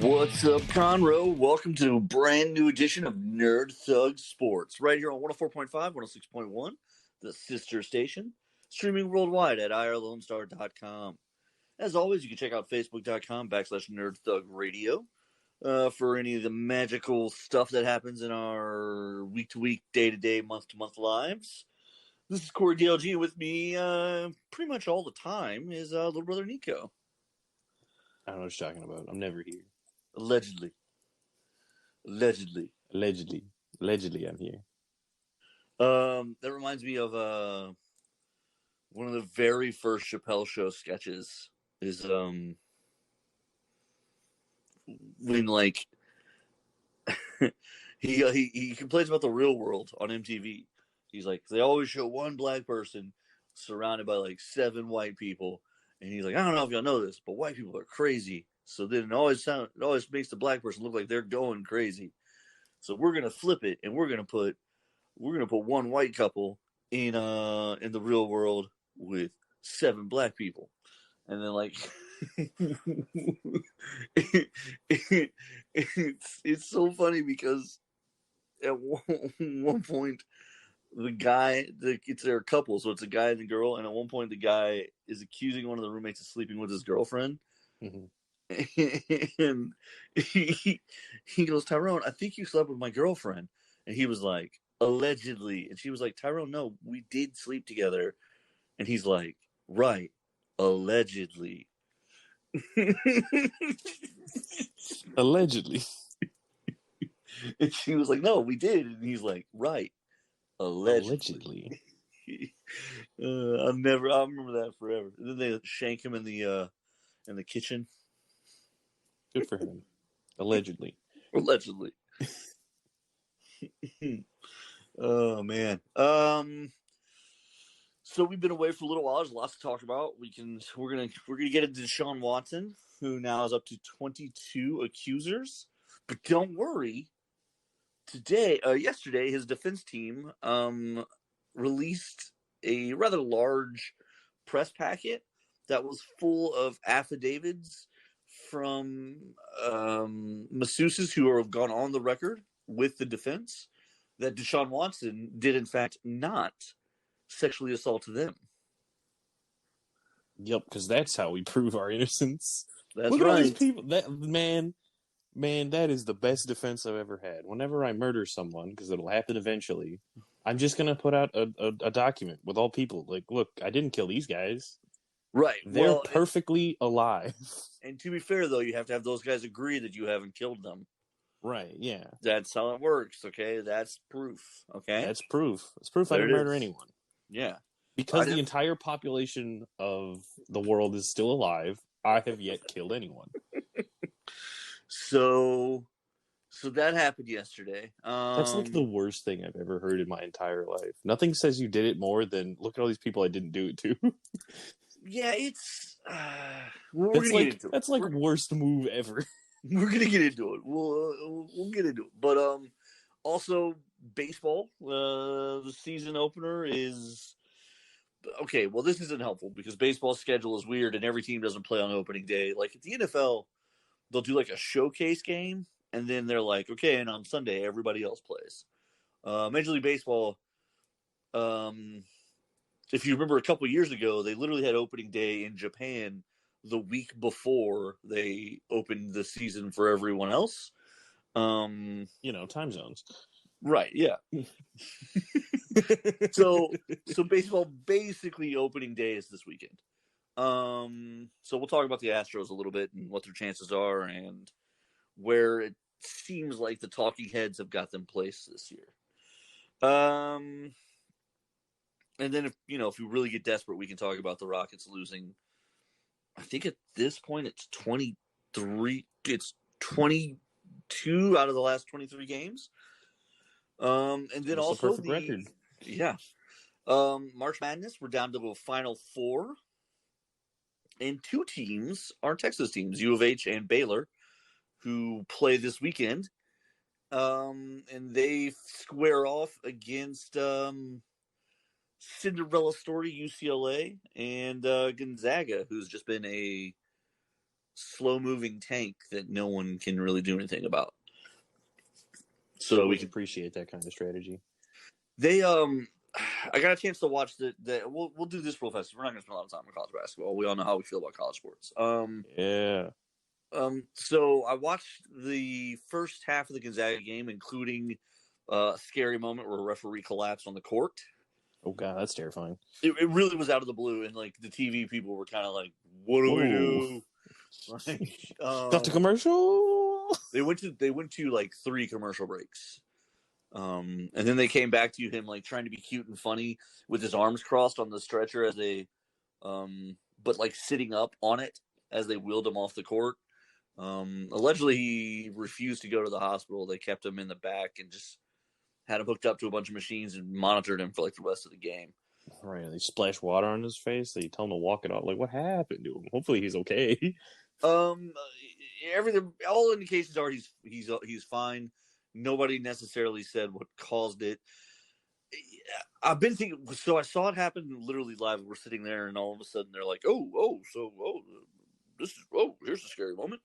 What's up, Conroe? Welcome to a brand new edition of Nerd Thug Sports, right here on 104.5, 106.1, the sister station, streaming worldwide at irlonestar.com. As always, you can check out facebook.com/Nerd Thug Radio for any of the magical stuff that happens in our week-to-week, day-to-day, month-to-month lives. This is Corey DLG. With me pretty much all the time is little brother Nico. I don't know what you're talking about. I'm never here. Allegedly, I'm here. That reminds me of one of the very first Chappelle Show sketches. Is when like he complains about the real world on MTV. He's like, they always show one black person surrounded by like 7 white people, and he's like, I don't know if y'all know this, but white people are crazy. So then it always makes the black person look like they're going crazy. So we're gonna flip it, and we're gonna put one white couple in the real world with 7 black people, and then like it's so funny because at one point they're a couple, so it's a guy and a girl, and at one point the guy is accusing one of the roommates of sleeping with his girlfriend. Mm-hmm. And he goes, Tyrone, I think you slept with my girlfriend. And he was like, allegedly. And she was like, Tyrone, no, we did sleep together. And he's like, right, allegedly. Allegedly. And she was like, no, we did. And he's like, right, allegedly. I'll remember that forever. And then they shank him in the kitchen. Good for him. Allegedly. Oh man. So we've been away for a little while. There's lots to talk about. We're gonna get into Deshaun Watson, who now is up to 22 accusers. But don't worry. Yesterday, his defense team released a rather large press packet that was full of affidavits from masseuses who have gone on the record with the defense that Deshaun Watson did, in fact, not sexually assault them. Yep, because that's how we prove our innocence. That's Look right. At all these people. Man, that is the best defense I've ever had. Whenever I murder someone, because it'll happen eventually, I'm just going to put out a document with all people. Like, look, I didn't kill these guys. Right. They're perfectly alive. And to be fair, though, you have to have those guys agree that you haven't killed them. Right, yeah. That's how it works, okay? That's proof, okay? That's proof. It's proof I didn't murder anyone. Yeah. Because the entire population of the world is still alive, I have yet killed anyone. So that happened yesterday. That's like the worst thing I've ever heard in my entire life. Nothing says you did it more than, look at all these people I didn't do it to. Yeah, it's... That's like worst move ever. We're going to get into it. We'll get into it. But also, baseball, the season opener is... Okay, well, this isn't helpful because baseball's schedule is weird and every team doesn't play on opening day. Like, at the NFL, they'll do like a showcase game, and then they're like, okay, and on Sunday, everybody else plays. Major League Baseball... if you remember a couple of years ago, they literally had opening day in Japan the week before they opened the season for everyone else. Time zones. Right, yeah. So baseball basically opening day is this weekend. So we'll talk about the Astros a little bit and what their chances are and where it seems like the talking heads have got them placed this year. And then if we really get desperate, we can talk about the Rockets losing. I think at this point it's 23. It's 22 out of the last 23 games. And then that's also a perfect record. Yeah. March Madness, we're down to a Final Four. And 2 teams are Texas teams, U of H and Baylor, who play this weekend. And they square off against Cinderella story UCLA and Gonzaga, who's just been a slow-moving tank that no one can really do anything about. So we can appreciate that kind of strategy. They I got a chance to watch the we'll do this real fast. We're not going to spend a lot of time on college basketball. We all know how we feel about college sports. Yeah. So I watched the first half of the Gonzaga game, including a scary moment where a referee collapsed on the court. Oh God, that's terrifying. It really was out of the blue, and like the TV people were kind of like, "What do we do?" Like, got the commercial. They went to like 3 commercial breaks. And then they came back to him like trying to be cute and funny with his arms crossed on the stretcher as they, but like sitting up on it as they wheeled him off the court. Allegedly, he refused to go to the hospital. They kept him in the back and just had him hooked up to a bunch of machines and monitored him for like the rest of the game. Right, they splash water on his face. They tell him to walk it off. Like, what happened to him? Hopefully, he's okay. Everything, all indications are he's fine. Nobody necessarily said what caused it. I've been thinking, so I saw it happen literally live. We're sitting there, and all of a sudden they're like, here's a scary moment.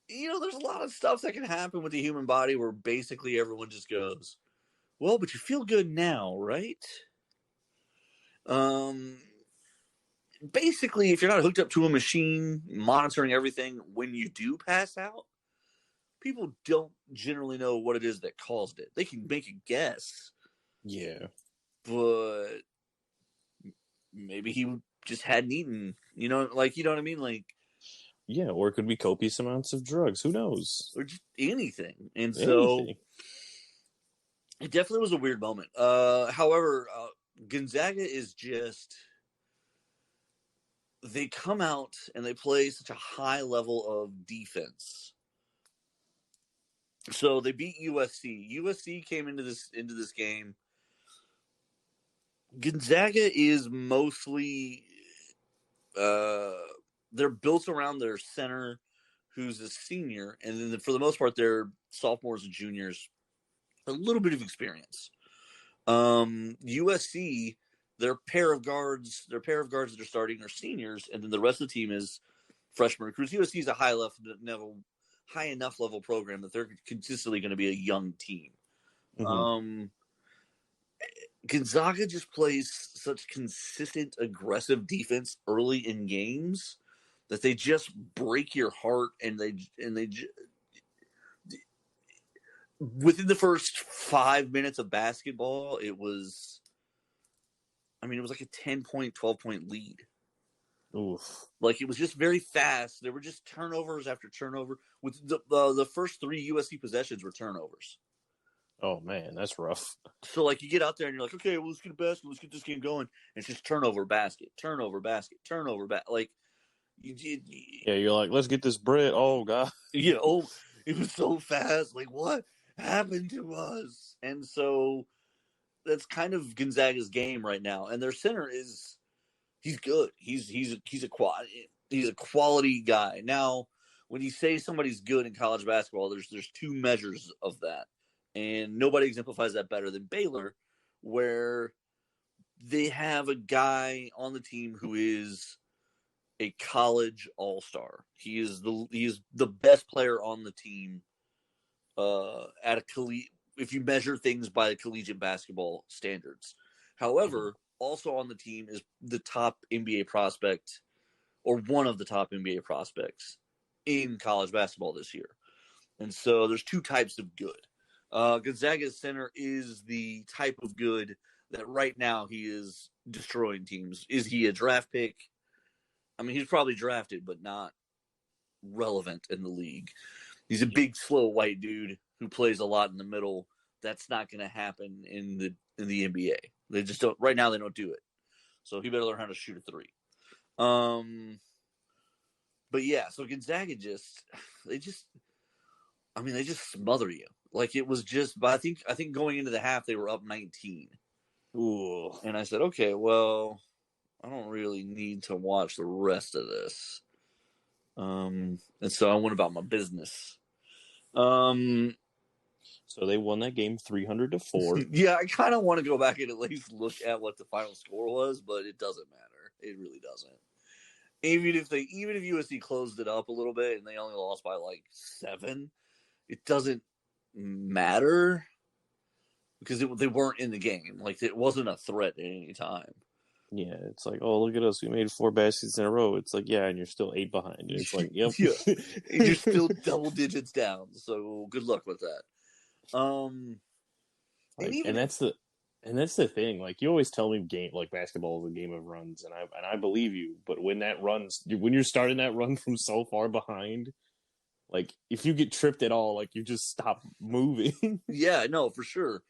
There's a lot of stuff that can happen with the human body where basically everyone just goes, well, but you feel good now, right? Basically, if you're not hooked up to a machine monitoring everything when you do pass out, people don't generally know what it is that caused it. They can make a guess. Yeah. But maybe he just hadn't eaten. You know what I mean? Like, yeah, or it could be copious amounts of drugs. Who knows? Or just anything. And so it definitely was a weird moment. However, Gonzaga is just... They come out and they play such a high level of defense. So they beat USC. USC came into this game. Gonzaga is mostly they're built around their center, who's a senior, and then for the most part they're sophomores and juniors, a little bit of experience. USC, their pair of guards that are starting are seniors, and then the rest of the team is freshman recruits. USC is a high enough level program that they're consistently going to be a young team. Mm-hmm. Gonzaga just plays such consistent, aggressive defense early in games that they just break your heart, and they within the first 5 minutes of basketball, it was like a 10-point, 12-point lead. Oof. Like, it was just very fast. There were just turnovers after turnover. With the first 3 USC possessions were turnovers. Oh, man, that's rough. So, like, you get out there and you're like, okay, well, let's get a basket. Let's get this game going. And it's just turnover, basket, turnover, basket, turnover, like, yeah, you're like, let's get this bread. Oh, God. Yeah, it was so fast. Like, what happened to us? And so that's kind of Gonzaga's game right now. And their center he's good. He's a quality guy. Now, when you say somebody's good in college basketball, there's 2 measures of that. And nobody exemplifies that better than Baylor, where they have a guy on the team who is a college all-star. He is the best player on the team at if you measure things by collegiate basketball standards. However, also on the team is the top NBA prospect, or one of the top NBA prospects in college basketball this year. And so there's 2 types of good. Gonzaga's center is the type of good that right now he is destroying teams. Is he a draft pick? I mean, he's probably drafted, but not relevant in the league. He's a big, slow white dude who plays a lot in the middle. That's not going to happen in the NBA. They just don't. Right now, they don't do it. So he better learn how to shoot a 3. But yeah, so Gonzaga they just smother you. Like, it was just. But I think going into the half they were up 19. Ooh. And I said, okay, well, I don't really need to watch the rest of this. And so I went about my business. So they won that game 300-4. Yeah, I kind of want to go back and at least look at what the final score was, but it doesn't matter. It really doesn't. even if USC closed it up a little bit and they only lost by like 7, it doesn't matter because they weren't in the game. Like it wasn't a threat at any time. Yeah, it's like, oh, look at us. We made 4 baskets in a row. It's like, yeah, and you're still 8 behind. And it's like, yep. Yeah. And you're still double digits down. So good luck with that. And that's the thing. Like you always tell me, basketball is a game of runs, and I believe you. But when you're starting that run from so far behind, like if you get tripped at all, like you just stop moving. Yeah, no, for sure.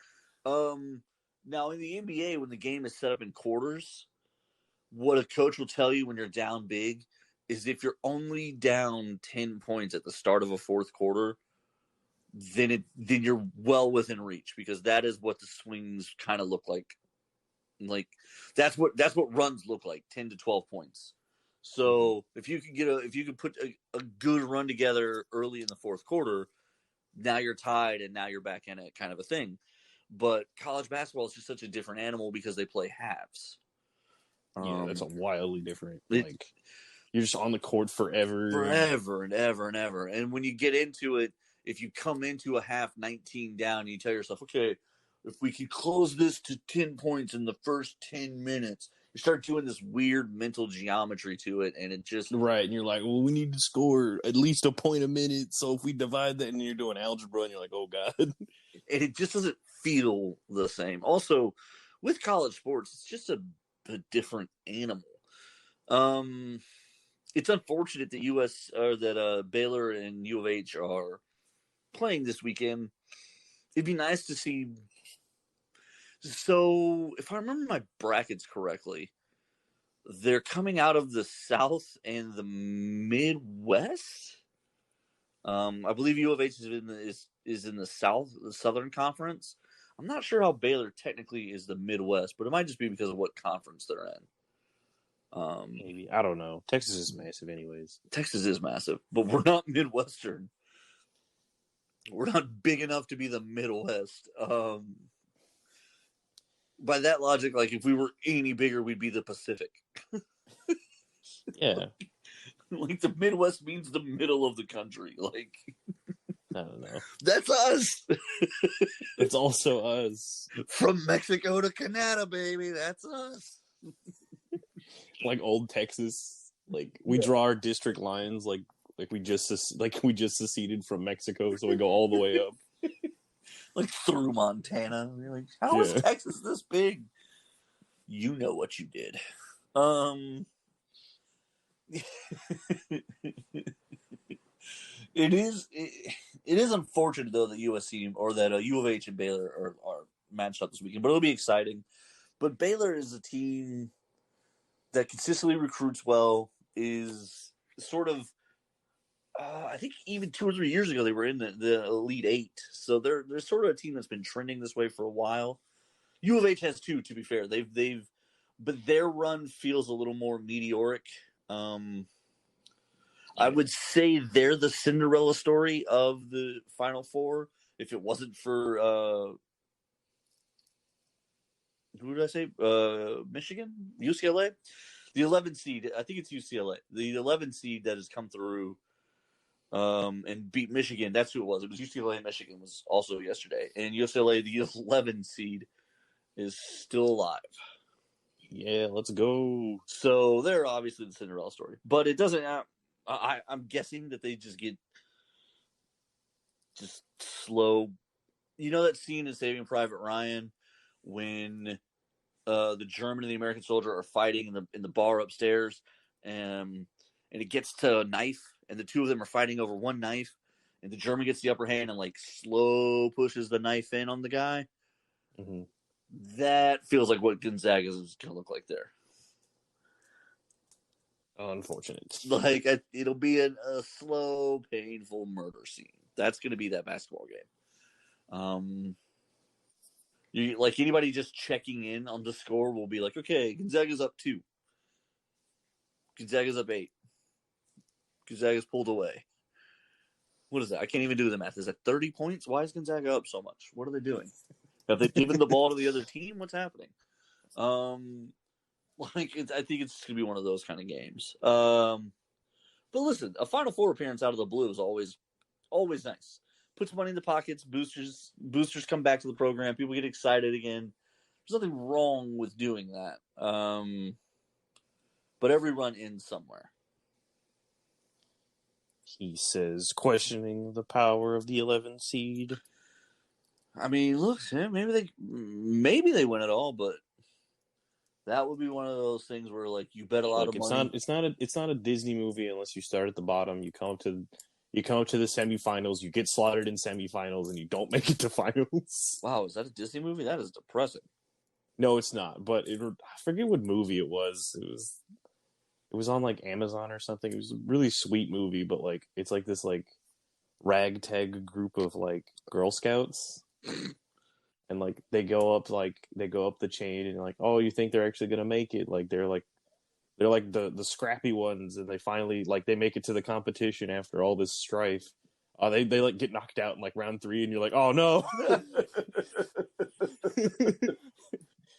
Now in the NBA, when the game is set up in quarters, what a coach will tell you when you're down big is if you're only down 10 points at the start of a fourth quarter, then you're well within reach because that is what the swings kind of look like. Like that's what runs look like, 10 to 12 points. So if you can put a good run together early in the fourth quarter, now you're tied and now you're back in it, kind of a thing. But college basketball is just such a different animal because they play halves. Yeah, that's a wildly different. It, like you're just on the court forever and ever and ever. And when you get into it, if you come into a half 19 down, and you tell yourself, okay, if we can close this to 10 points in the first 10 minutes, you start doing this weird mental geometry to it, and it just right. And you're like, well, we need to score at least a point a minute. So if we divide that, and you're doing algebra, and you're like, oh god, and it just doesn't feel the same. Also, with college sports, it's just a different animal. It's unfortunate that Baylor and U of H are playing this weekend. It'd be nice to see. So, if I remember my brackets correctly, they're coming out of the South and the Midwest. I believe U of H is in the Southern Conference. I'm not sure how Baylor technically is the Midwest, but it might just be because of what conference they're in. Maybe, I don't know. Texas is massive, anyways. Texas is massive, but we're not Midwestern. We're not big enough to be the Midwest. By that logic, like if we were any bigger, we'd be the Pacific. Yeah. Like the Midwest means the middle of the country. Like I don't know. That's us. It's also us. From Mexico to Canada, baby. That's us. Like old Texas. Like we draw our district lines like we just seceded from Mexico, so we go all the way up. Like through Montana. You're like, how is Texas this big? You know what you did. It is unfortunate though that USC or that U of H and Baylor are matched up this weekend, but it'll be exciting. But Baylor is a team that consistently recruits well. Is sort of, I think even 2 or 3 years ago they were in the Elite Eight, so they're sort of a team that's been trending this way for a while. U of H has too, to be fair. But their run feels a little more meteoric. I would say they're the Cinderella story of the Final Four. If it wasn't for who did I say? Michigan, UCLA, the 11 seed. I think it's UCLA. The 11 seed that has come through and beat Michigan. That's who it was. It was UCLA and Michigan was also yesterday. And UCLA, the 11 seed, is still alive. Yeah, let's go. So they're obviously the Cinderella story, but it doesn't. I'm guessing that they just get slow. You know that scene in Saving Private Ryan when the German and the American soldier are fighting in the bar upstairs, and it gets to a knife, and the two of them are fighting over one knife, and the German gets the upper hand and like slow pushes the knife in on the guy. Mm-hmm. That feels like what Gonzaga is going to look like there. Unfortunate. Like it'll be a slow, painful murder scene. That's going to be that basketball game. You like anybody just checking in on the score will be like, okay, Gonzaga's up 2. Gonzaga's up 8. Gonzaga's pulled away. What is that? I can't even do the math. Is that 30 points? Why is Gonzaga up so much? What are they doing? Have they given the ball to the other team? What's happening? Like, I think it's going to be one of those kind of games. But listen, a Final Four appearance out of the blue is always nice. Puts money in the pockets. Boosters come back to the program. People get excited again. There's nothing wrong with doing that. But every run ends somewhere. He says, questioning the power of the 11 seed. I mean, look, maybe they win it all, but that would be one of those things where, like, you bet a lot of money. It's not a Disney movie unless you start at the bottom. You come up to the semifinals. You get slaughtered in semifinals, and you don't make it to finals. Wow, is that a Disney movie? That is depressing. No, it's not. But I forget what movie it was. It was on like Amazon or something. It was a really sweet movie, but like it's like this like ragtag group of like Girl Scouts. And like they go up the chain and like, oh, you think they're actually gonna make it? Like they're the scrappy ones, and they finally like they make it to the competition after all this strife. They like get knocked out in like round 3, and you're like, oh no.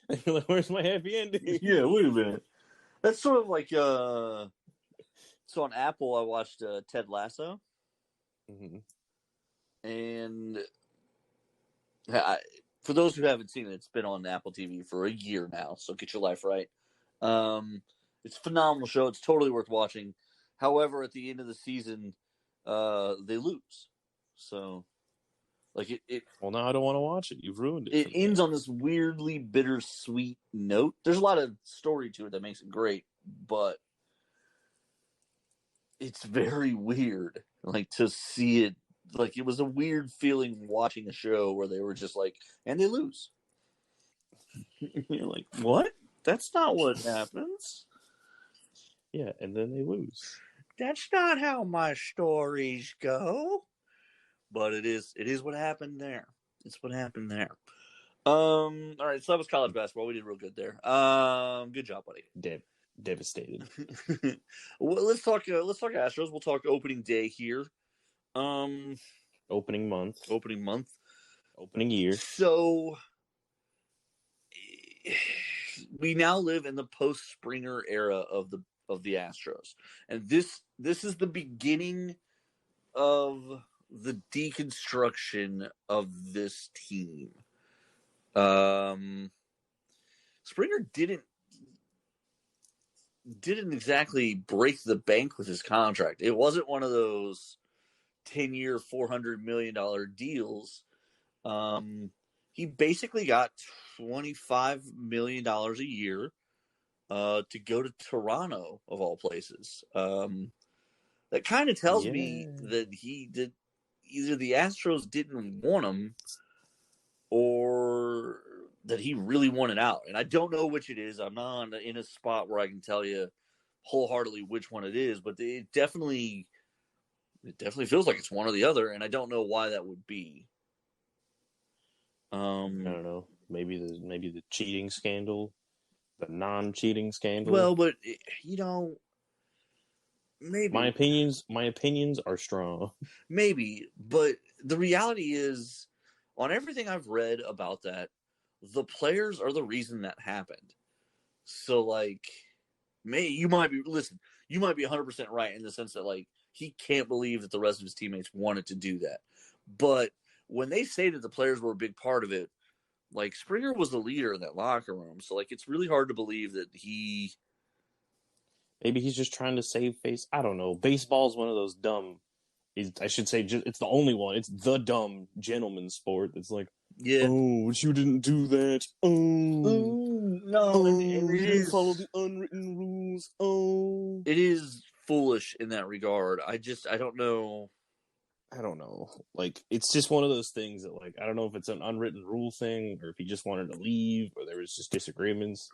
And you're like, where's my happy ending? Yeah, wait a minute. That's sort of like so on Apple I watched Ted Lasso. Mm-hmm. And for those who haven't seen it, it's been on Apple TV for a year now, so get your life right. It's a phenomenal show. It's totally worth watching. However, at the end of the season, they lose. So, like it. Well, now I don't want to watch it. You've ruined it. It ends on this weirdly bittersweet note. There's a lot of story to it that makes it great, but it's very weird. Like to see it. Like it was a weird feeling watching a show where they were just like, and they lose. You're like, what? That's not what happens. Yeah, and then they lose. That's not how my stories go. But it is what happened there. It's what happened there. All right, so that was college basketball. We did real good there. Good job, buddy. Devastated. Well, let's talk Astros. We'll talk opening day here. Opening month. Opening year. So we now live in the post-Springer era of the Astros. And this is the beginning of the deconstruction of this team. Springer didn't exactly break the bank with his contract. It wasn't one of those 10-year, $400 million deals. He basically got $25 million a year to go to Toronto, of all places. That kind of tells me that either the Astros didn't want him or that he really wanted out. And I don't know which it is. I'm not in a spot where I can tell you wholeheartedly which one it is, but it definitely feels like it's one or the other, and I don't know why that would be. I don't know. Maybe the cheating scandal, the non-cheating scandal. Well, but maybe my opinions are strong. Maybe, but the reality is, on everything I've read about that, the players are the reason that happened. So, like, you might be 100% right in the sense that, like, he can't believe that the rest of his teammates wanted to do that. But when they say that the players were a big part of it, like, Springer was the leader in that locker room. So, like, it's really hard to believe that he... Maybe he's just trying to save face. I don't know. Baseball's one of those dumb... I should say it's the only one. It's the dumb gentleman sport that's like, oh, but you didn't do that. Oh, no. And you didn't follow the unwritten rules. Oh. It is foolish in that regard. I don't know. I don't know. Like, it's just one of those things that, like, I don't know if it's an unwritten rule thing or if he just wanted to leave or there was just disagreements.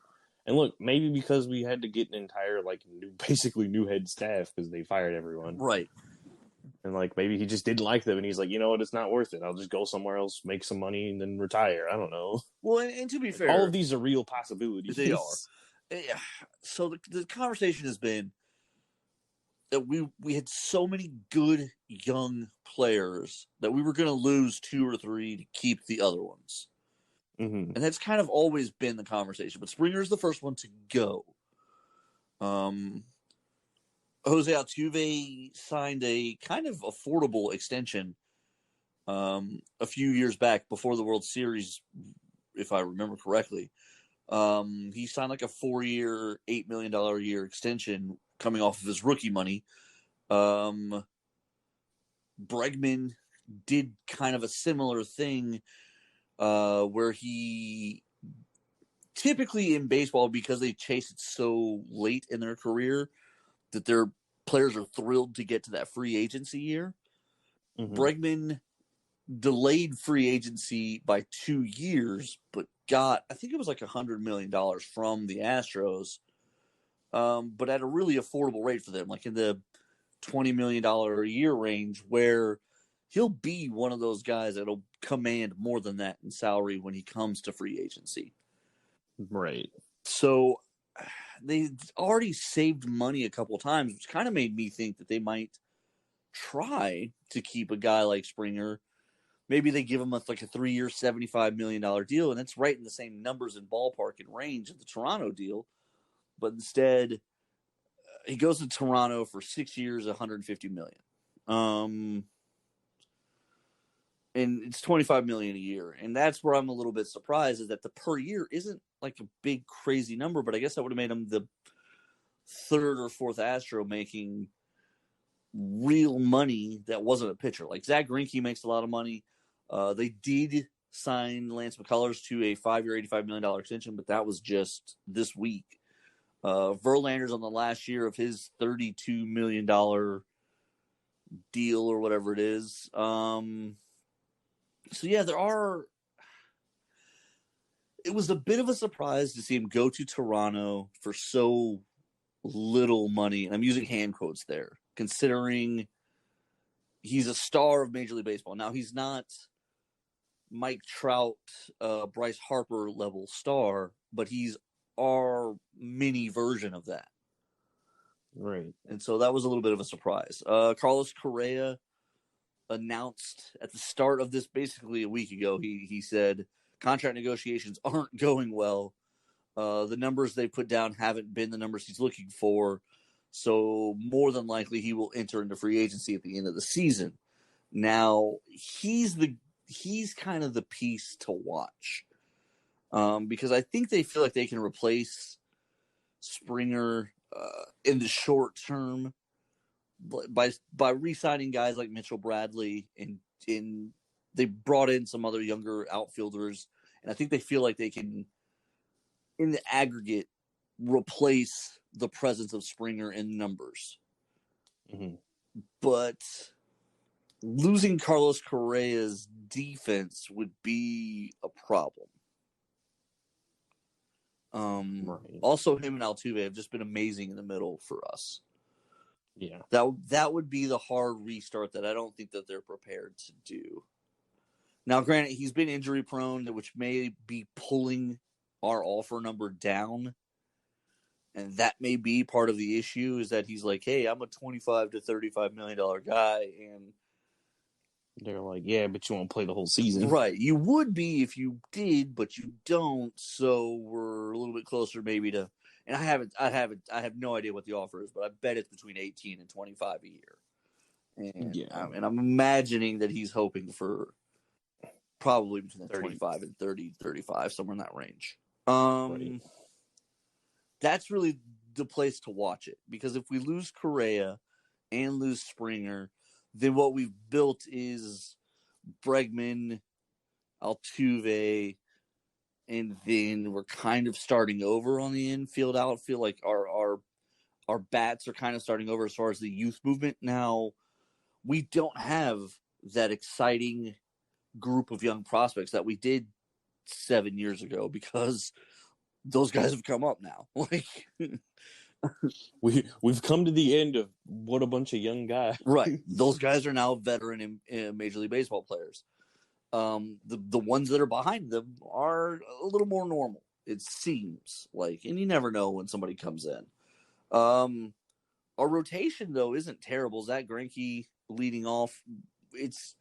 And look, maybe because we had to get an entire, like, basically new head staff because they fired everyone. Right. And, like, maybe he just didn't like them, and he's like, you know what, it's not worth it. I'll just go somewhere else, make some money, and then retire. I don't know. Well, and to be fair... all of these are real possibilities. They are. So the conversation has been that we had so many good young players that we were going to lose 2 or 3 to keep the other ones. Mm-hmm. And that's kind of always been the conversation. But Springer's the first one to go. Jose Altuve signed a kind of affordable extension a few years back before the World Series, if I remember correctly. He signed like a 4-year, $8 million a year extension coming off of his rookie money. Bregman did kind of a similar thing where he typically in baseball, because they chase it so late in their career, that their players are thrilled to get to that free agency year. Mm-hmm. Bregman delayed free agency by 2 years, but got, I think it was like $100 million from the Astros, but at a really affordable rate for them, like in the $20 million a year range, where he'll be one of those guys that'll command more than that in salary when he comes to free agency. Right. So they already saved money a couple times, which kind of made me think that they might try to keep a guy like Springer. Maybe they give him like a 3-year, $75 million deal, and that's right in the same numbers and ballpark and range of the Toronto deal. But instead, he goes to Toronto for 6 years, $150 million. And it's $25 million a year. And that's where I'm a little bit surprised, is that the per year isn't like a big crazy number, but I guess that would have made him the third or fourth Astro making real money that wasn't a pitcher. Like Zach Greinke makes a lot of money. They did sign Lance McCullers to a 5-year, $85 million extension, but that was just this week. Verlander's on the last year of his $32 million deal or whatever it is. So yeah, it was a bit of a surprise to see him go to Toronto for so little money. And I'm using hand quotes there, considering he's a star of Major League Baseball. Now, he's not Mike Trout, Bryce Harper level star, but he's our mini version of that. Right. And so that was a little bit of a surprise. Carlos Correa announced at the start of this, basically a week ago, he said contract negotiations aren't going well. The numbers they put down haven't been the numbers he's looking for. So more than likely he will enter into free agency at the end of the season. Now, he's kind of the piece to watch. Because I think they feel like they can replace Springer in the short term by re-signing guys like Mitchell Bradley, and they brought in some other younger outfielders, and I think they feel like they can, in the aggregate, replace the presence of Springer in numbers. Mm-hmm. But losing Carlos Correa's defense would be a problem. Right. Also, him and Altuve have just been amazing in the middle for us. Yeah. That would be the hard restart that I don't think that they're prepared to do. Now, granted, he's been injury prone, which may be pulling our offer number down. And that may be part of the issue, is that he's like, hey, I'm a $25 to $35 million guy. And they're like, yeah, but you won't play the whole season. Right. You would be if you did, but you don't. So we're a little bit closer maybe to, and I have no idea what the offer is, but I bet it's between 18 and 25 a year. And, yeah. And I'm imagining that he's hoping for probably between 30. 25 and 30, 35, somewhere in that range. Right. That's really the place to watch it, because if we lose Correa and lose Springer, then what we've built is Bregman, Altuve, and then we're kind of starting over on the infield, outfield. Like our bats are kind of starting over as far as the youth movement. Now, we don't have that exciting group of young prospects that we did 7 years ago, because those guys have come up now. Like we've come to the end of what a bunch of young guys. Right. Those guys are now veteran in Major League Baseball players. The ones that are behind them are a little more normal, it seems like, and you never know when somebody comes in. Our rotation, though, isn't terrible. Zach Greinke leading off. It's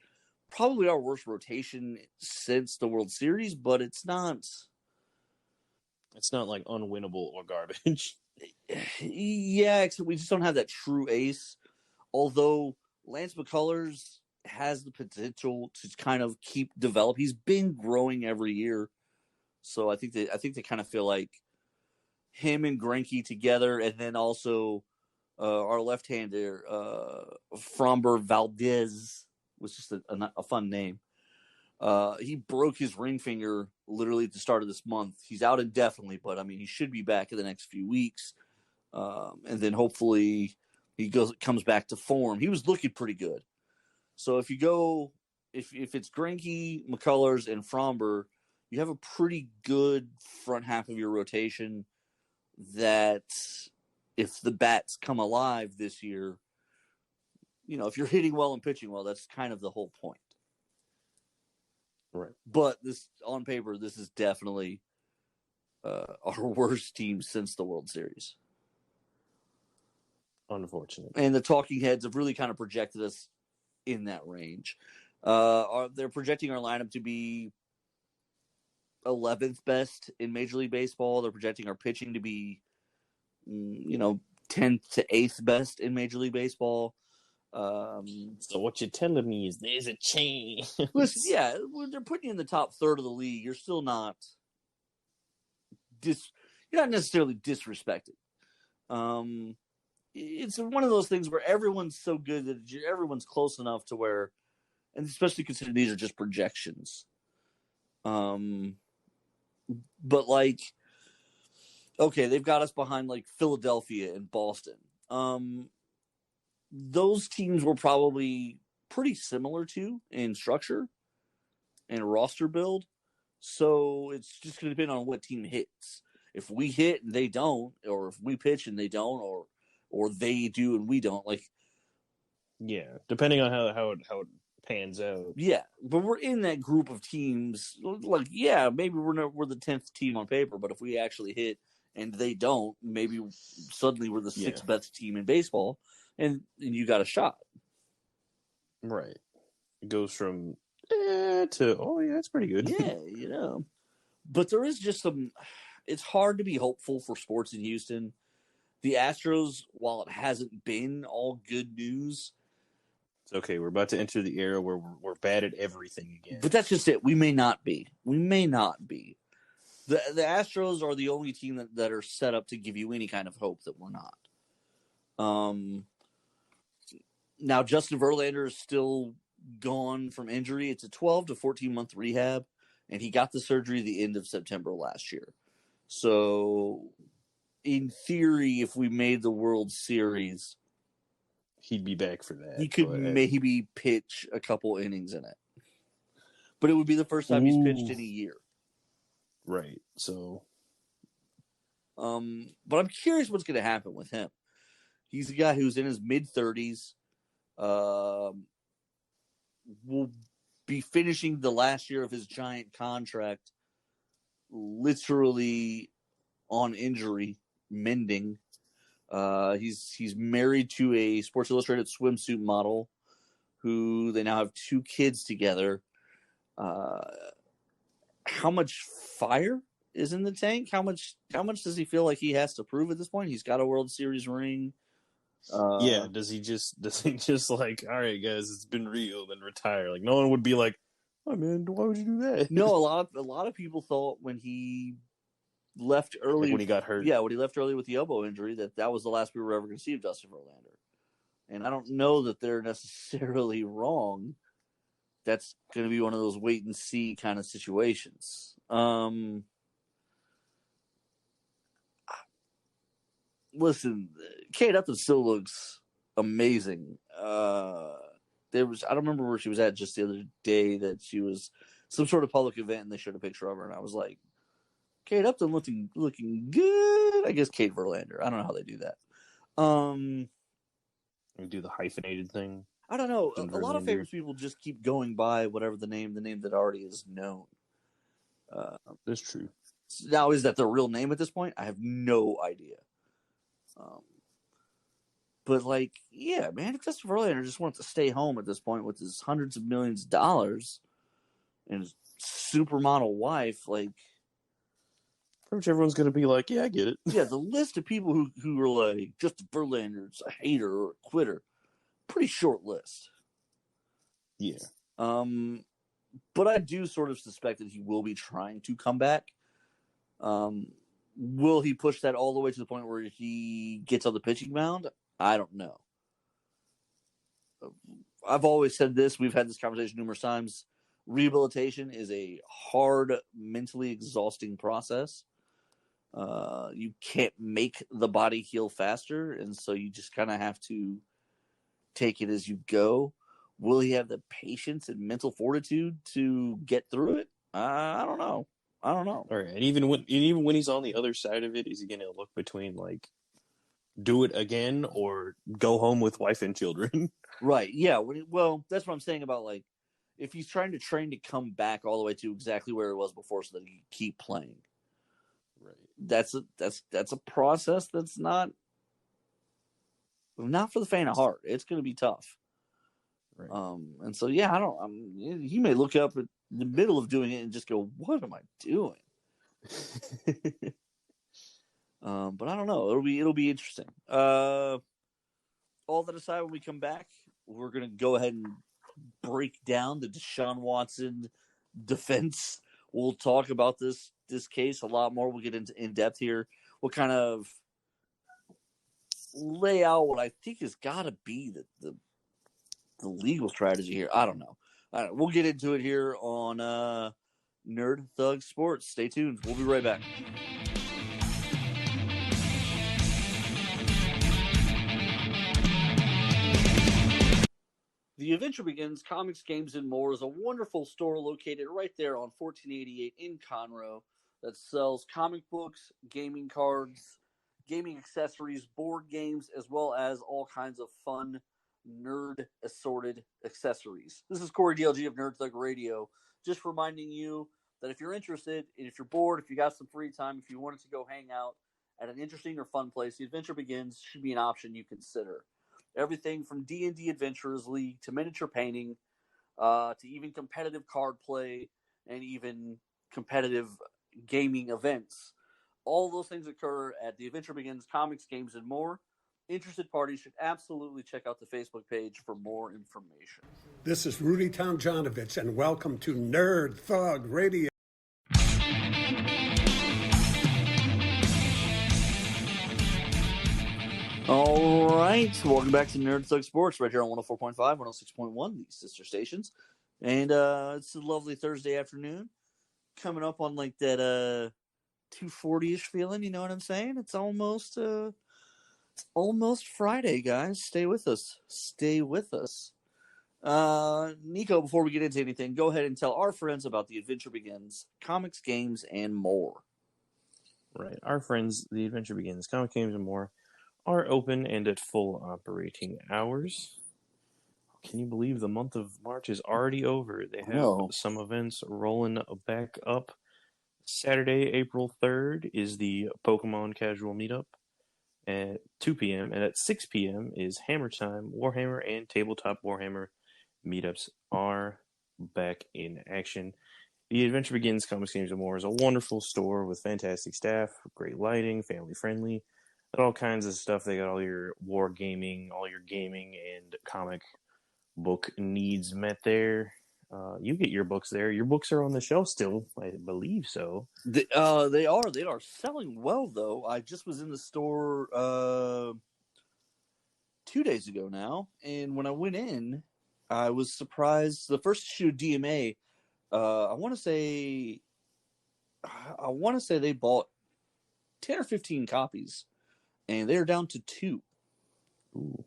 probably our worst rotation since the World Series, but it's not. It's not like unwinnable or garbage. Yeah, except we just don't have that true ace. Although Lance McCullers has the potential to kind of keep develop. He's been growing every year, so I think they kind of feel like him and Greinke together, and then also our left-hander Framber Valdez was just a fun name. He broke his ring finger literally at the start of this month. He's out indefinitely, but I mean he should be back in the next few weeks, and then hopefully he comes back to form. He was looking pretty good. So if it's Greinke, McCullers, and Framber, you have a pretty good front half of your rotation that if the bats come alive this year, if you're hitting well and pitching well, that's kind of the whole point. Right. But on paper, this is definitely our worst team since the World Series. Unfortunate. And the talking heads have really kind of projected us in that range. They're projecting our lineup to be 11th best in Major League Baseball. They're projecting our pitching to be, 10th to 8th best in Major League Baseball. So what you're telling me is there's a chance. Listen, yeah, when they're putting you in the top third of the league, you're still not you're not necessarily disrespected. It's one of those things where everyone's so good that everyone's close enough to where, and especially considering these are just projections. But like, okay, they've got us behind like Philadelphia and Boston. Those teams were probably pretty similar to in structure and roster build. So it's just going to depend on what team hits. If we hit and they don't, or if we pitch and they don't, or they do and we don't, like, yeah, depending on how it pans out. Yeah, but we're in that group of teams. Like, yeah, maybe we're the 10th team on paper, but if we actually hit and they don't, maybe suddenly we're the sixth best team in baseball, and you got a shot. Right. It goes from to it's pretty good. Yeah, But there is just some. It's hard to be hopeful for sports in Houston. The Astros, while it hasn't been all good news, it's okay. We're about to enter the era where we're bad at everything again. But that's just it. We may not be. The Astros are the only team that are set up to give you any kind of hope that we're not. Now, Justin Verlander is still gone from injury. It's a 12 to 14-month rehab, and he got the surgery the end of September last year. So, in theory, if we made the World Series, he'd be back for that. He could maybe pitch a couple innings in it. But it would be the first time he's pitched in a year. Right. So, but I'm curious what's going to happen with him. He's a guy who's in his mid-30s. Will be finishing the last year of his giant contract literally on injury, mending. He's married to a Sports Illustrated swimsuit model who they now have 2 kids together. How much fire is in the tank? How much does he feel like he has to prove at this point? He's got a World Series ring. Does he just like, all right, guys, it's been real, then retire? Like, no one would be like, oh man, why would you do that? No, a lot of people thought when he left early, like when he got hurt. Yeah, when he left early with the elbow injury, that was the last we were ever going to see of Justin Verlander. And I don't know that they're necessarily wrong. That's going to be one of those wait and see kind of situations. Listen, Kate Upton still looks amazing. I don't remember where she was at just the other day, that she was some sort of public event and they showed a picture of her, and I was like, Kate Upton looking good. I guess Kate Verlander. I don't know how they do that. We do the hyphenated thing. I don't know. A lot of famous people just keep going by whatever the name that already is known. That's true. Now, is that their real name at this point? I have no idea. But, like, yeah, man, if Christopher Verlander just wants to stay home at this point with his hundreds of millions of dollars and his supermodel wife, like, Pretty much everyone's going to be like, yeah, I get it. yeah, the list of people who are like, Justin Verlander's a hater or a quitter, pretty short list. Yeah. But I do sort of suspect that he will be trying to come back. Will he push that all the way to the point where he gets on the pitching mound? I don't know. I've always said this. We've had this conversation numerous times. Rehabilitation is a hard, mentally exhausting process. You can't make the body heal faster, and so you just kind of have to take it as you go. Will he have the patience and mental fortitude to get through it? I don't know. All right, and even when he's on the other side of it, is he going to look between like do it again or go home with wife and children? Right. Yeah. Well, that's what I'm saying about like if he's trying to train to come back all the way to exactly where it was before, so that he can keep playing. Right. That's a process that's not for the faint of heart. It's going to be tough. Right. And so yeah, he may look up at the middle of doing it and just go, "What am I doing?" But I don't know. It'll be interesting. All that aside, when we come back, we're going to go ahead and break down the Deshaun Watson defense. We'll talk about this case a lot more. We'll get into in depth here. We'll kind of lay out what I think has got to be the legal strategy here. I don't know. We'll get into it here on Nerd Thug Sports. Stay tuned. We'll be right back. The Adventure Begins Comics, Games, and More is a wonderful store located right there on 1488 in Conroe that sells comic books, gaming cards, gaming accessories, board games, as well as all kinds of fun, nerd assorted accessories. This is Corey DLG of Nerd Thug Radio, just reminding you that if you're interested, and if you're bored, if you got some free time, if you wanted to go hang out at an interesting or fun place, The Adventure Begins should be an option you consider. Everything from D&D Adventurers League to miniature painting, to even competitive card play and even competitive gaming events. All those things occur at The Adventure Begins Comics, Games, and More. Interested parties should absolutely check out the Facebook page for more information. This is Rudy Tomjanovich, and welcome to Nerd Thug Radio. All right, welcome back to Nerd Thug Sports right here on 104.5, 106.1, the sister stations. And it's a lovely Thursday afternoon, coming up on like that 2:40-ish feeling, you know what I'm saying? It's almost Friday, guys. Stay with us. Nico, before we get into anything, go ahead and tell our friends about The Adventure Begins, Comics, Games, and More. Right. Our friends, The Adventure Begins, Comic Games, and More, are open and at full operating hours. Can you believe the month of March is already over? They have some events rolling back up. Saturday, April 3rd is the Pokemon Casual Meetup at 2 p.m. And at 6 p.m. is Hammer Time. Warhammer and Tabletop Warhammer meetups are back in action. The Adventure Begins Comics, Games, and More is a wonderful store with fantastic staff, great lighting, family-friendly, and all kinds of stuff. They got all your war gaming, all your gaming and comic book needs met there. You get your books there. Your books are on the shelf still, I believe so. They are selling well, though. I just was in the store 2 days ago now, and when I went in, I was surprised. The first issue of DMA, I want to say they bought 10 or 15 copies, and they're down to 2. Ooh,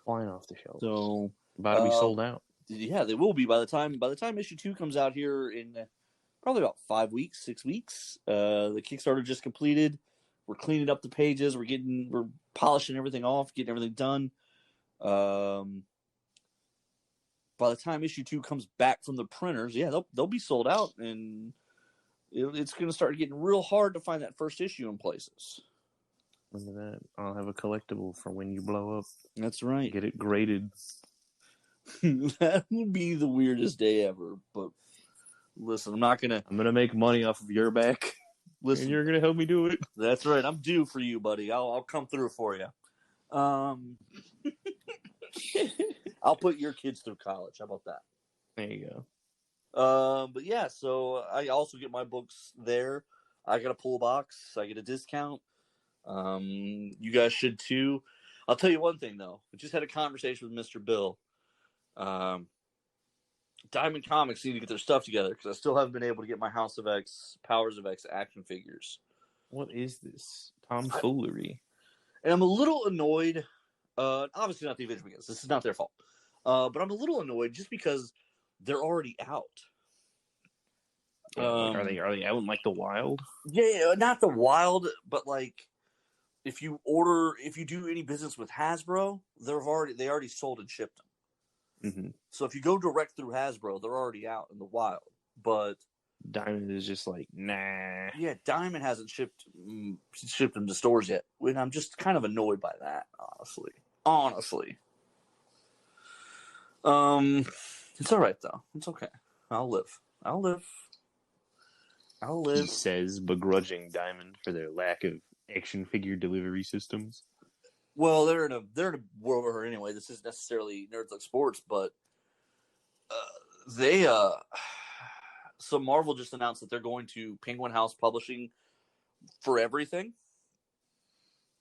flying off the shelf. So about to be sold out. Yeah, they will be by the time issue 2 comes out here in probably about 5 weeks, 6 weeks. The Kickstarter just completed. We're cleaning up the pages. We're polishing everything off, getting everything done. By the time issue 2 comes back from the printers, yeah, they'll be sold out, and it's going to start getting real hard to find that first issue in places. Look at that. I'll have a collectible for when you blow up. That's right. Get it graded. That would be the weirdest day ever. But listen, I'm gonna make money off of your back. Listen, and you're gonna help me do it. That's right. I'm due for you, buddy. I'll come through for you. I'll put your kids through college. How about that? There you go. But yeah, so I also get my books there. I got a pull box. I get a discount. You guys should too. I'll tell you one thing though. I just had a conversation with Mr. Bill. Diamond Comics need to get their stuff together because I still haven't been able to get my House of X, Powers of X action figures. What is this tomfoolery? And I'm a little annoyed. Obviously not the Avengers Begins. This is not their fault. But I'm a little annoyed just because they're already out. Are they out in like the wild? Yeah, not the wild, but like if you do any business with Hasbro, they already sold and shipped them. Mm-hmm. So if you go direct through Hasbro, they're already out in the wild. But Diamond is just like, nah. Yeah, Diamond hasn't shipped them to stores yet. And I'm just kind of annoyed by that, honestly. It's all right though. It's okay. I'll live. He says, begrudging Diamond for their lack of action figure delivery systems. Well, they're in a world of hurt anyway. This isn't necessarily Nerds Like Sports, but so Marvel just announced that they're going to Penguin House Publishing for everything.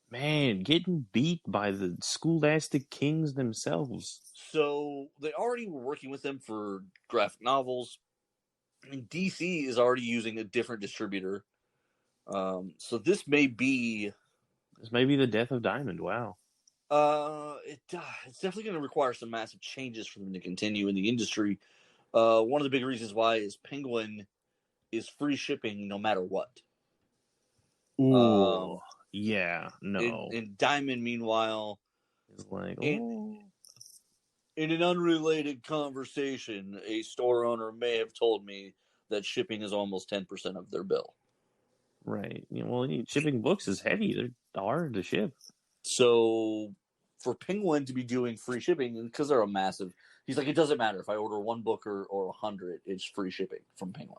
Man, getting beat by the Scholastic Kings themselves. So they already were working with them for graphic novels. And DC is already using a different distributor. So this may be the death of Diamond. Wow. It's definitely going to require some massive changes for them to continue in the industry. One of the big reasons why is Penguin is free shipping no matter what. Ooh, yeah, no. And Diamond, meanwhile, is like, in an unrelated conversation, a store owner may have told me that shipping is almost 10% of their bill. Right. Shipping books is heavy. They're hard to ship. So for Penguin to be doing free shipping, because they're a massive, he's like, it doesn't matter if I order one book or 100, it's free shipping from Penguin.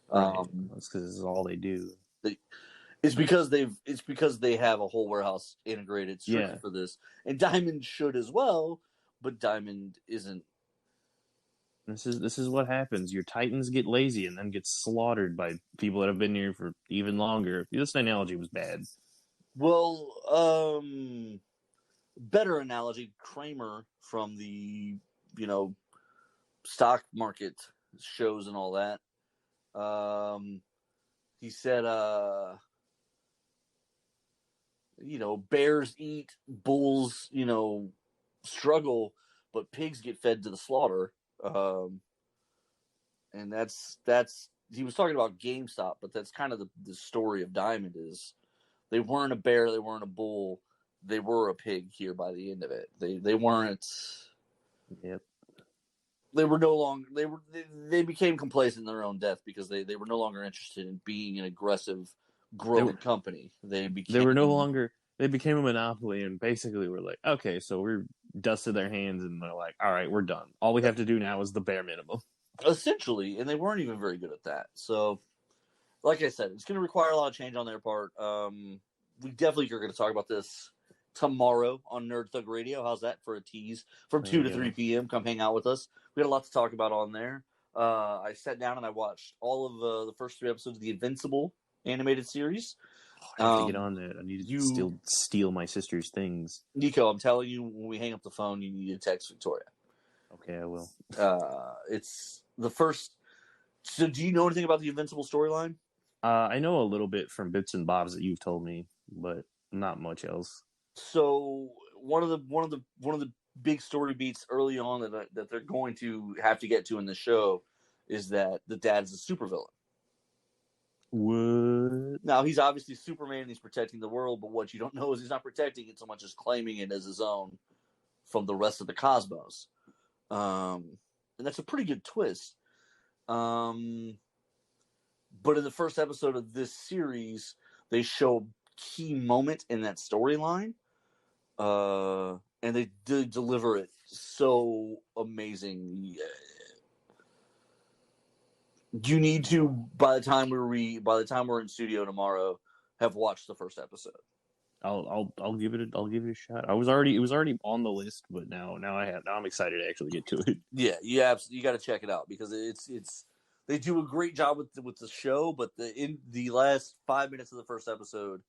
Right. That's because this is all they do. It's because they have a whole warehouse integrated strictly for this, and Diamond should as well, but Diamond isn't. This is what happens. Your Titans get lazy and then get slaughtered by people that have been here for even longer. This analogy was bad. Well, better analogy, Kramer from the stock market shows and all that. He said, bears eat, bulls, struggle, but pigs get fed to the slaughter. And that's he was talking about GameStop, but that's kind of the story of Diamond is they weren't a bear, they weren't a bull, they were a pig here by the end of it. They weren't. Yep. They were no longer. They became complacent in their own death because they were no longer interested in being an aggressive, growing company. They became a monopoly and basically were like, okay, so we're dusted their hands and they're like, all right, we're done. All we have to do now is the bare minimum. Essentially, and they weren't even very good at that. So, like I said, it's going to require a lot of change on their part. We definitely are going to talk about this tomorrow on Nerd Thug Radio. How's that for a tease? From 2 to 3 p.m. Come hang out with us. We had a lot to talk about on there. I sat down and I watched all of the first 3 episodes of the Invincible animated series. I have to get on that. I need to still steal my sister's things. Nico, I'm telling you, when we hang up the phone, you need to text Victoria. Okay, I will. It's the first. So, do you know anything about the Invincible storyline? I know a little bit from bits and bobs that you've told me, but not much else. So, one of the big story beats early on that they're going to have to get to in the show is that the dad is a supervillain. What? Now, he's obviously Superman and he's protecting the world, but what you don't know is he's not protecting it so much as claiming it as his own from the rest of the cosmos. And that's a pretty good twist. But in the first episode of this series, they show key moment in that storyline. And they did deliver it so amazing. You need to, by the time we're in studio tomorrow, have watched the first episode. I'll give it a shot. It was already on the list, but now I'm excited to actually get to it. Yeah, you got to check it out because it's they do a great job with the show, but in the last 5 minutes of the first episode,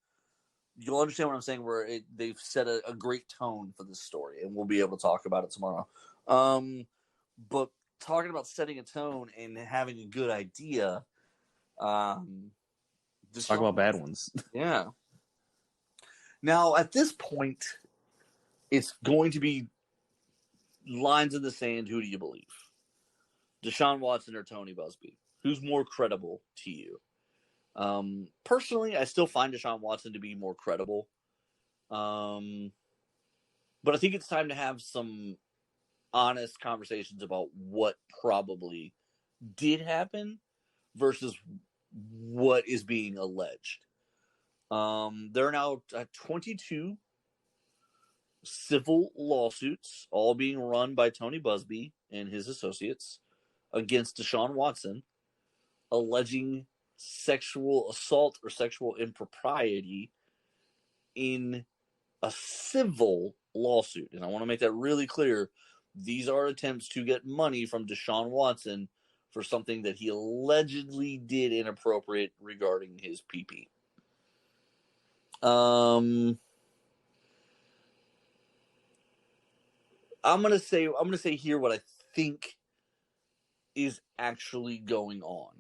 you'll understand what I'm saying. Where they've set a great tone for this story, and we'll be able to talk about it tomorrow. But talking about setting a tone and having a good idea, Let's talk about bad ones. Yeah. Now at this point, it's going to be lines in the sand. Who do you believe? Deshaun Watson or Tony Busby? Who's more credible to you? Personally, I still find Deshaun Watson to be more credible. But I think it's time to have some honest conversations about what probably did happen versus what is being alleged. There are now 22 civil lawsuits, all being run by Tony Busby and his associates against Deshaun Watson, alleging sexual assault or sexual impropriety in a civil lawsuit. And I want to make that really clear. These are attempts to get money from Deshaun Watson for something that he allegedly did inappropriate regarding his PP. I'm gonna say here what I think is actually going on.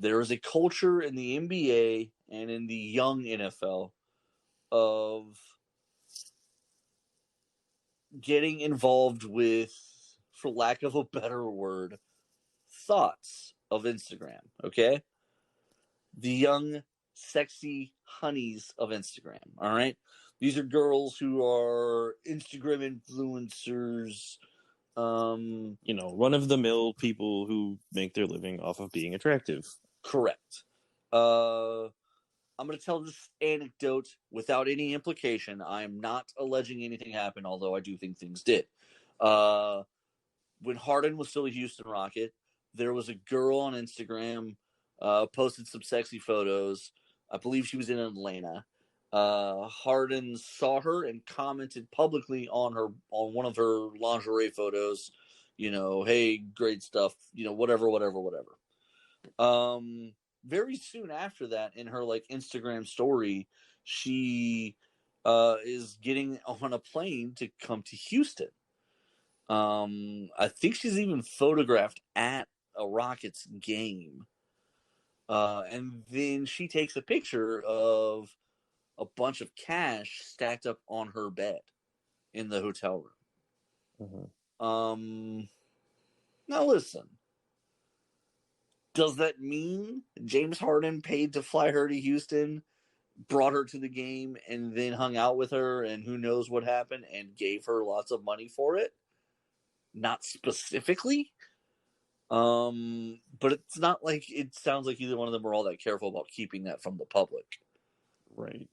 There is a culture in the NBA and in the young NFL of getting involved with, for lack of a better word, thoughts of Instagram, okay? The young, sexy honeys of Instagram, all right? These are girls who are Instagram influencers. Run-of-the-mill people who make their living off of being attractive. Correct. I'm going to tell this anecdote without any implication. I am not alleging anything happened, although I do think things did. When Harden was still a Houston Rocket, there was a girl on Instagram, posted some sexy photos. I believe she was in Atlanta. Harden saw her and commented publicly on one of her lingerie photos. Hey, great stuff. Whatever. Very soon after that, in her Instagram story, she is getting on a plane to come to Houston. I think she's even photographed at a Rockets game. And then she takes a picture of a bunch of cash stacked up on her bed in the hotel room. Mm-hmm. Now listen. Does that mean James Harden paid to fly her to Houston, brought her to the game, and then hung out with her, and who knows what happened, and gave her lots of money for it? Not specifically. But it's not like it sounds like either one of them are all that careful about keeping that from the public. Right.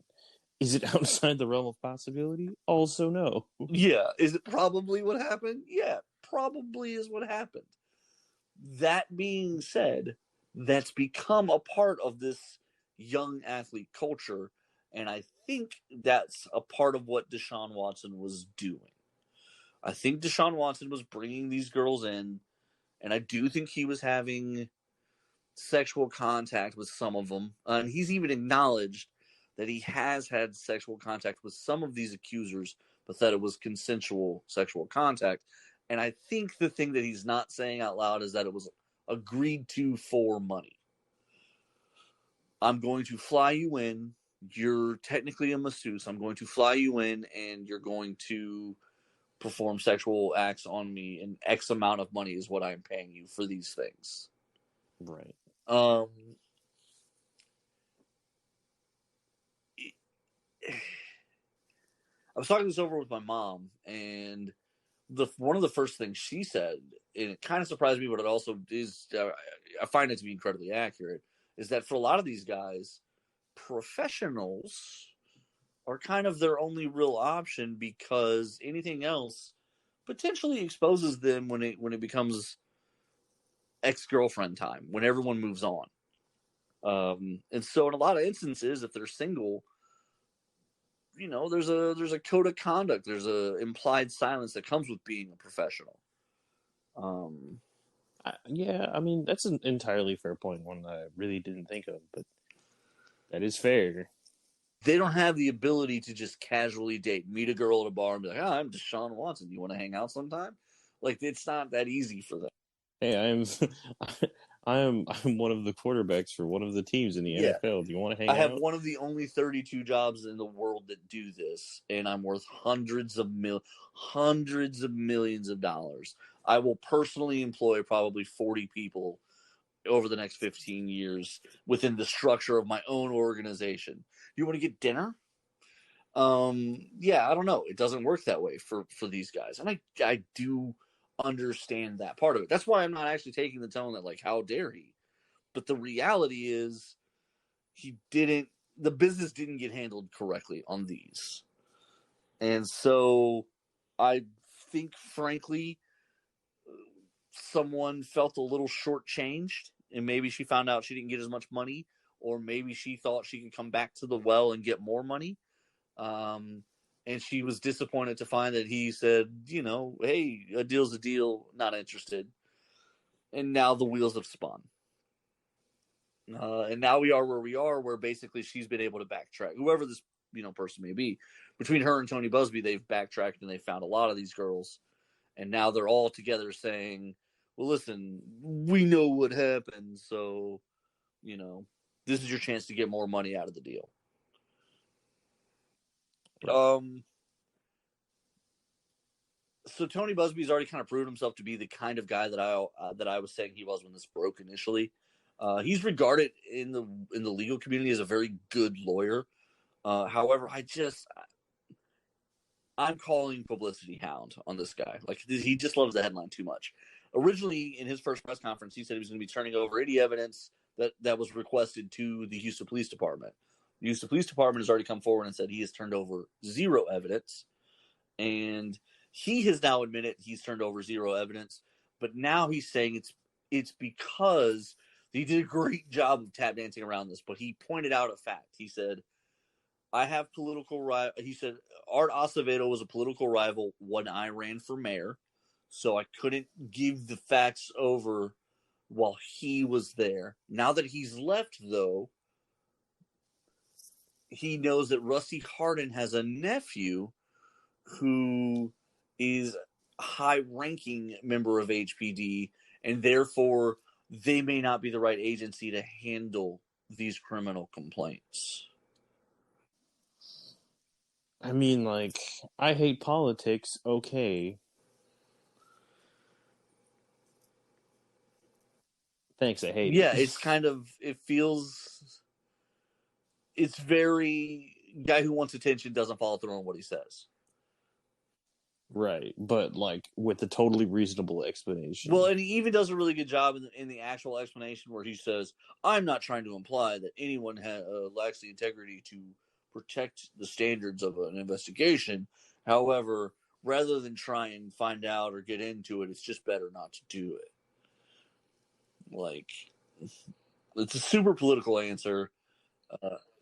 Is it outside the realm of possibility? Also, no. Yeah. Is it probably what happened? Yeah, probably is what happened. That being said, that's become a part of this young athlete culture, and I think that's a part of what Deshaun Watson was doing. I think Deshaun Watson was bringing these girls in, and I do think he was having sexual contact with some of them. And he's even acknowledged that he has had sexual contact with some of these accusers, but that it was consensual sexual contact. And I think the thing that he's not saying out loud is that it was agreed to for money. I'm going to fly you in. You're technically a masseuse. I'm going to fly you in, and you're going to perform sexual acts on me, and X amount of money is what I'm paying you for these things. Right. I was talking this over with my mom, and one of the first things she said, and it kind of surprised me, but it also is, I find it to be incredibly accurate, is that for a lot of these guys, professionals are kind of their only real option, because anything else potentially exposes them when it becomes ex-girlfriend time, when everyone moves on. And so in a lot of instances, if they're single, there's a code of conduct, there's a implied silence that comes with being a professional. Yeah, I mean, that's an entirely fair point, one that I really didn't think of, but that is fair. They don't have the ability to just casually date, meet a girl at a bar and be like, "Oh, I'm Deshaun Watson. You want to hang out sometime?" Like, it's not that easy for them. Hey, I'm one of the quarterbacks for one of the teams in the Yeah. NFL. Do you want to hang I have out? one of the only 32 jobs in the world that do this, and I'm worth hundreds of millions of dollars. I will personally employ probably 40 people over the next 15 years within the structure of my own organization. You want to get dinner? Yeah, I don't know. It doesn't work that way for these guys, and I do understand that part of it. That's why I'm not actually taking the tone that, like, how dare he? But the reality is, the business didn't get handled correctly on these. And so I think, frankly, someone felt a little shortchanged, and maybe she found out she didn't get as much money, or maybe she thought she could come back to the well and get more money. And she was disappointed to find that he said, hey, a deal's a deal, not interested. And now the wheels have spun. And now we are where we are, where basically she's been able to backtrack. Whoever this person may be, between her and Tony Busby, they've backtracked and they found a lot of these girls, and now they're all together saying, "Well, listen, we know what happened, so this is your chance to get more money out of the deal." So Tony Busby's already kind of proved himself to be the kind of guy that I was saying he was when this broke initially. He's regarded in the legal community as a very good lawyer. However, I'm calling publicity hound on this guy. Like, he just loves the headline too much. Originally, in his first press conference, he said he was going to be turning over any evidence that was requested to the Houston Police Department. The Houston Police Department has already come forward and said he has turned over zero evidence, and he has now admitted he's turned over zero evidence. But now he's saying it's because he did a great job of tap dancing around this. But he pointed out a fact. He said, "I have political rival." He said Art Acevedo was a political rival when I ran for mayor, so I couldn't give the facts over while he was there. Now that he's left, though, he knows that Rusty Hardin has a nephew who is a high-ranking member of HPD, and therefore they may not be the right agency to handle these criminal complaints. I mean, like, I hate politics, okay. Thanks, I hate it. Yeah, it's it's very guy who wants attention doesn't follow through on what he says. Right, but, like, with a totally reasonable explanation. Well, and he even does a really good job in the actual explanation where he says, "I'm not trying to imply that anyone lacks the integrity to protect the standards of an investigation. However, rather than try and find out or get into it, it's just better not to do it." Like, it's a super political answer.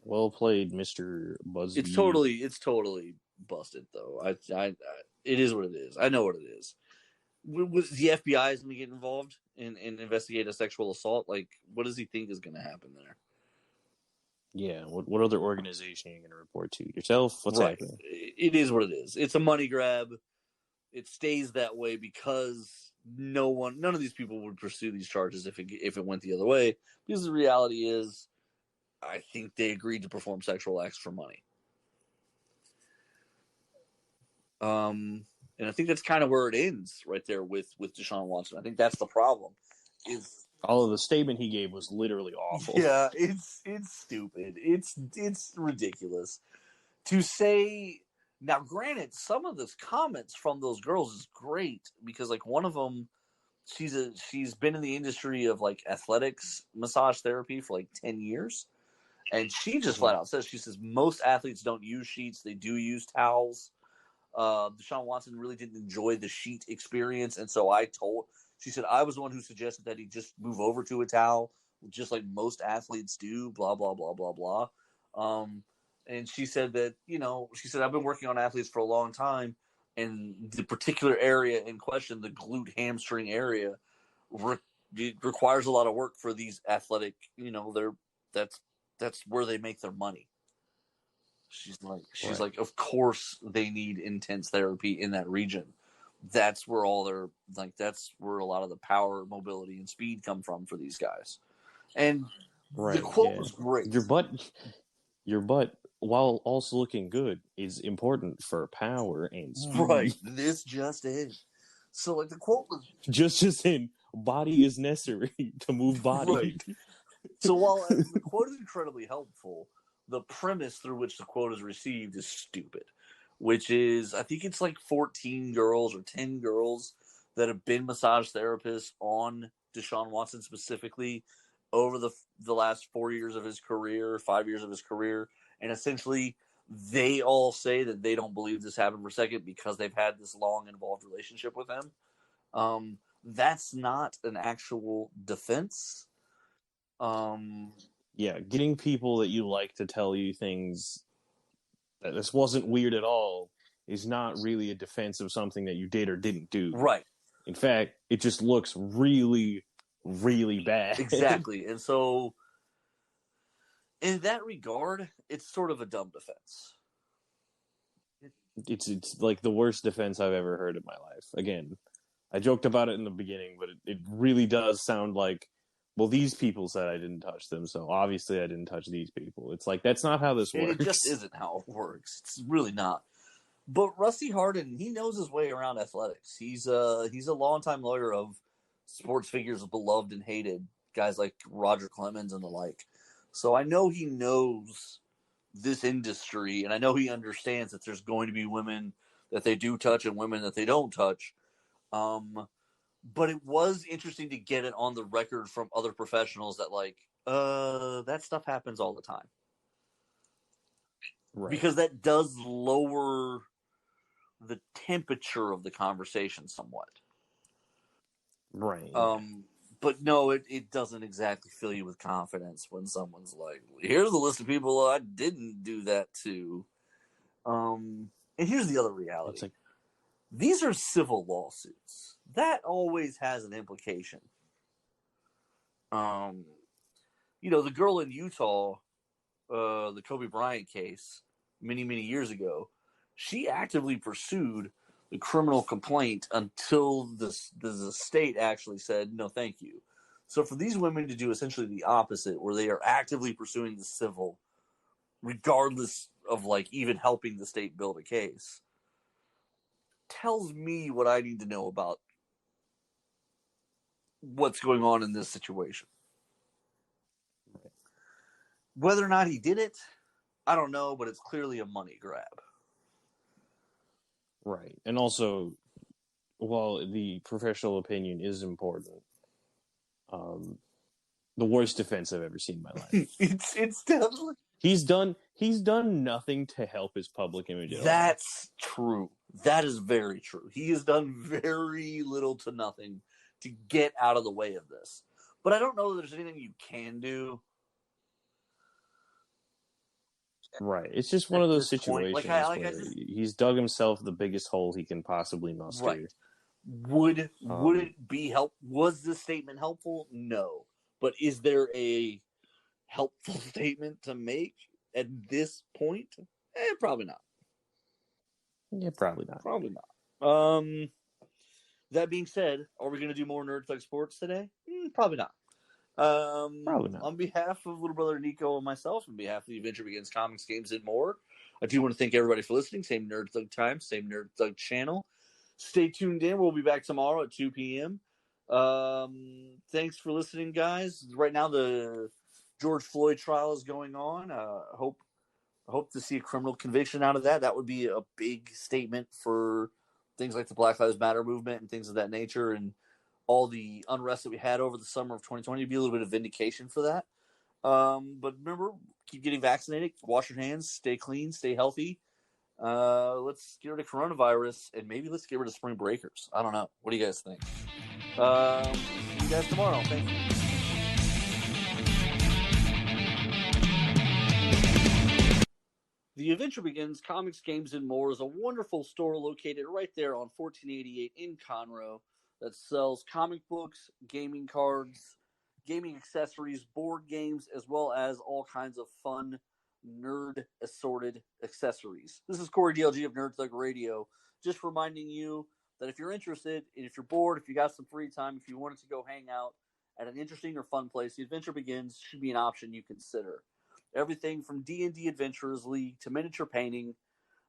Well played, Mr. Busby. It's totally busted, though. It is what it is. I know what it is. Was the FBI is going to get involved and investigate a sexual assault? Like, what does he think is going to happen there? Yeah, what other organization are you going to report to? Yourself? What's happening? It is what it is. It's a money grab. It stays that way because none of these people would pursue these charges if it went the other way. Because the reality is, I think they agreed to perform sexual acts for money. And I think that's kind of where it ends right there with Deshaun Watson. I think that's the problem. All of the statement he gave was literally awful. Yeah, it's stupid. It's ridiculous to say. Now, granted, some of the comments from those girls is great because, like, one of them, she's been in the industry of, like, athletics massage therapy for like 10 years, And she just flat out says, she says, most athletes don't use sheets. They do use towels. Deshaun Watson really didn't enjoy the sheet experience. And so she said, I was the one who suggested that he just move over to a towel, just like most athletes do, blah, blah, blah, blah, blah. And she said that, I've been working on athletes for a long time, and the particular area in question, the glute hamstring area, it requires a lot of work for these athletic, that's where they make their money. She's like, of course they need intense therapy in that region. That's where that's where a lot of the power, mobility, and speed come from for these guys. And the quote was great. Your butt, while also looking good, is important for power and speed. Right. This just is. So like the quote was just in body is necessary to move body. Right. So while the quote is incredibly helpful, the premise through which the quote is received is stupid, which is, I think it's like 14 girls or 10 girls that have been massage therapists on Deshaun Watson specifically over the last 4 years of his career, 5 years of his career. And essentially they all say that they don't believe this happened for a second because they've had this long involved relationship with him. That's not an actual defense. Getting people that you like to tell you things that this wasn't weird at all is not really a defense of something that you did or didn't do. Right. In fact, it just looks really, really bad. Exactly. And so in that regard, it's sort of a dumb defense. It's like the worst defense I've ever heard in my life. Again, I joked about it in the beginning, but it really does sound like, well, these people said I didn't touch them, so obviously I didn't touch these people. It's like, that's not how this works. It just isn't how it works. It's really not. But Rusty Hardin, he knows his way around athletics. He's a longtime lawyer of sports figures beloved and hated, guys like Roger Clemens and the like. So I know he knows this industry, and I know he understands that there's going to be women that they do touch and women that they don't touch. But it was interesting to get it on the record from other professionals that that stuff happens all the time. Right. Because that does lower the temperature of the conversation somewhat. Right. But no, it doesn't exactly fill you with confidence when someone's like, here's a list of people I didn't do that to. And here's the other reality. These are civil lawsuits. That always has an implication. The girl in Utah, the Kobe Bryant case, many, many years ago, she actively pursued the criminal complaint until the state actually said, no, thank you. So for these women to do essentially the opposite, where they are actively pursuing the civil, regardless of even helping the state build a case, tells me what I need to know about what's going on in this situation. Whether or not he did it, I don't know, but it's clearly a money grab. Right. And also, while the professional opinion is important, the worst defense I've ever seen in my life. It's definitely... He's done nothing to help his public image at all. That's true. That is very true. He has done very little to nothing to get out of the way of this. But I don't know that there's anything you can do. Right. It's just one of those situations where he's dug himself the biggest hole he can possibly muster. Right. Would it be help? Was this statement helpful? No. But is there a helpful statement to make at this point? Probably not. Yeah, probably not. Probably not. That being said, are we going to do more Nerd Thug Sports today? Probably not. Probably not. On behalf of little brother Nico and myself, on behalf of the Adventure Begins Comics, Games, and More, I do want to thank everybody for listening. Same Nerd Thug time, same Nerd Thug channel. Stay tuned in. We'll be back tomorrow at 2 p.m. Thanks for listening, guys. Right now, the George Floyd trial is going on. Hope to see a criminal conviction out of that. That would be a big statement for things like the Black Lives Matter movement and things of that nature, and all the unrest that we had over the summer of 2020. It'd be a little bit of vindication for that. But remember, keep getting vaccinated, wash your hands, stay clean, stay healthy. Let's get rid of coronavirus, and maybe let's get rid of spring breakers. I don't know. What do you guys think? See you guys tomorrow. Thank you. The Adventure Begins Comics, Games, and More is a wonderful store located right there on 1488 in Conroe that sells comic books, gaming cards, gaming accessories, board games, as well as all kinds of fun, nerd assorted accessories. This is Corey DLG of Nerd Thug Radio, just reminding you that if you're interested, and if you're bored, if you got some free time, if you wanted to go hang out at an interesting or fun place, The Adventure Begins should be an option you consider. Everything from D&D Adventurers League to miniature painting,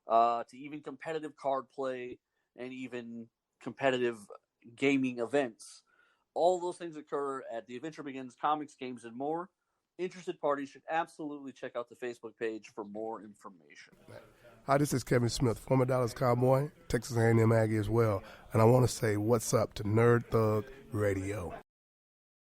to even competitive card play and even competitive gaming events. All those things occur at The Adventure Begins Comics, Games, and More. Interested parties should absolutely check out the Facebook page for more information. Hi, this is Kevin Smith, former Dallas Cowboy, Texas A&M Aggie as well, and I want to say what's up to Nerd Thug Radio.